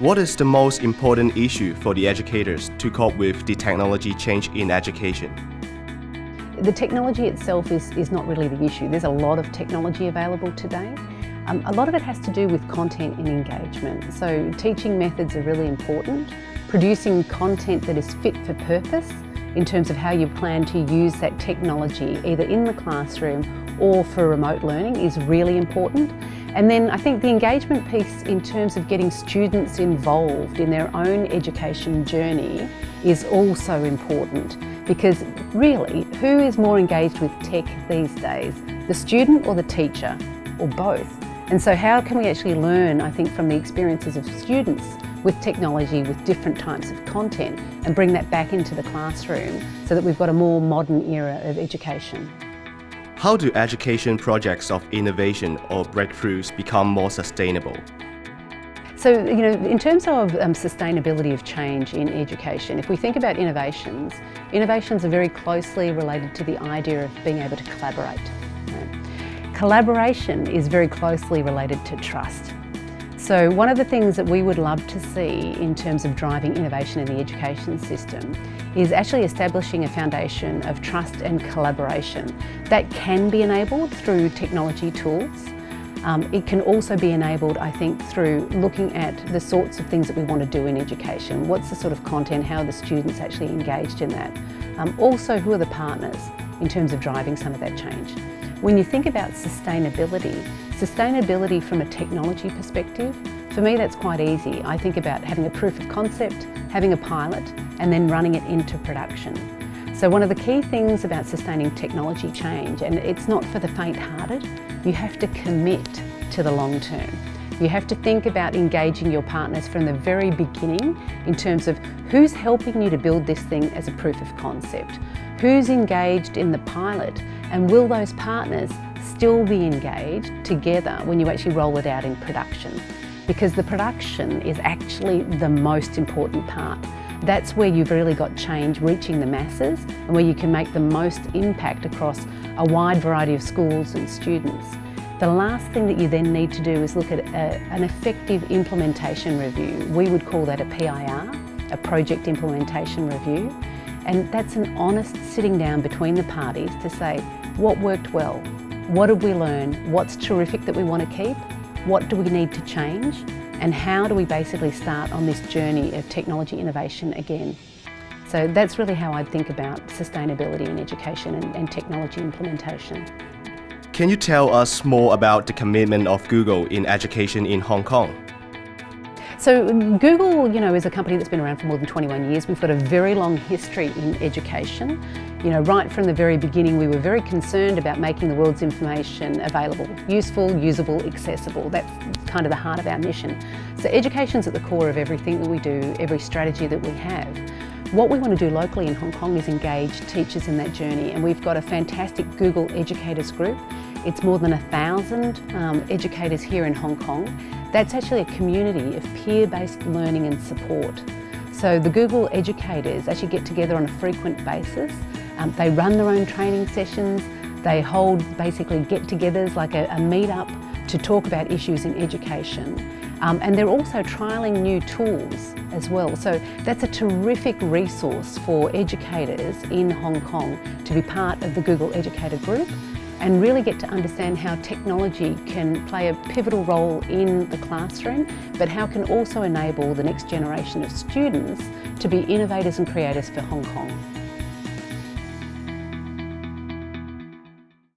What is the most important issue for the educators to cope with the technology change in education? The technology itself is not really the issue. There's a lot of technology available today. A lot of it has to do with content and engagement. So teaching methods are really important. Producing content that is fit for purpose in terms of how you plan to use that technology either in the classroom or for remote learning is really important. And then I think the engagement piece in terms of getting students involved in their own education journey is also important, because really, who is more engaged with tech these days? The student or the teacher, or both? And so how can we actually learn, I think, from the experiences of students with technology, with different types of content, and bring that back into the classroom so that we've got a more modern era of education. How do education projects of innovation or breakthroughs become more sustainable? So, in terms of sustainability of change in education, if we think about innovations are very closely related to the idea of being able to collaborate. Collaboration is very closely related to trust. So one of the things that we would love to see in terms of driving innovation in the education system is actually establishing a foundation of trust and collaboration that can be enabled through technology tools. It can also be enabled, I think, through looking at the sorts of things that we want to do in education. What's the sort of content, how are the students actually engaged in that? Also, who are the partners in terms of driving some of that change? When you think about sustainability from a technology perspective, for me that's quite easy. I think about having a proof of concept, having a pilot, and then running it into production. So one of the key things about sustaining technology change, and it's not for the faint-hearted, you have to commit to the long term. You have to think about engaging your partners from the very beginning in terms of who's helping you to build this thing as a proof of concept, who's engaged in the pilot, and will those partners still be engaged together when you actually roll it out in production? Because the production is actually the most important part. That's where you've really got change reaching the masses and where you can make the most impact across a wide variety of schools and students. The last thing that you then need to do is look at an effective implementation review. We would call that a PIR, a project implementation review. And that's an honest sitting down between the parties to say, what worked well? What did we learn? What's terrific that we want to keep? What do we need to change? And how do we basically start on this journey of technology innovation again? So that's really how I'd think about sustainability in education and technology implementation. Can you tell us more about the commitment of Google in education in Hong Kong? So Google, is a company that's been around for more than 21 years. We've got a very long history in education. Right from the very beginning, we were very concerned about making the world's information available, useful, usable, accessible. That's kind of the heart of our mission. So education's at the core of everything that we do, every strategy that we have. What we want to do locally in Hong Kong is engage teachers in that journey, and we've got a fantastic Google Educators group. It's more than 1,000 educators here in Hong Kong. That's actually a community of peer-based learning and support. So the Google Educators actually get together on a frequent basis. They run their own training sessions. They hold basically get-togethers like a meet-up to talk about issues in education. And they're also trialling new tools as well. So that's a terrific resource for educators in Hong Kong to be part of the Google Educator group and really get to understand how technology can play a pivotal role in the classroom, but how can also enable the next generation of students to be innovators and creators for Hong Kong.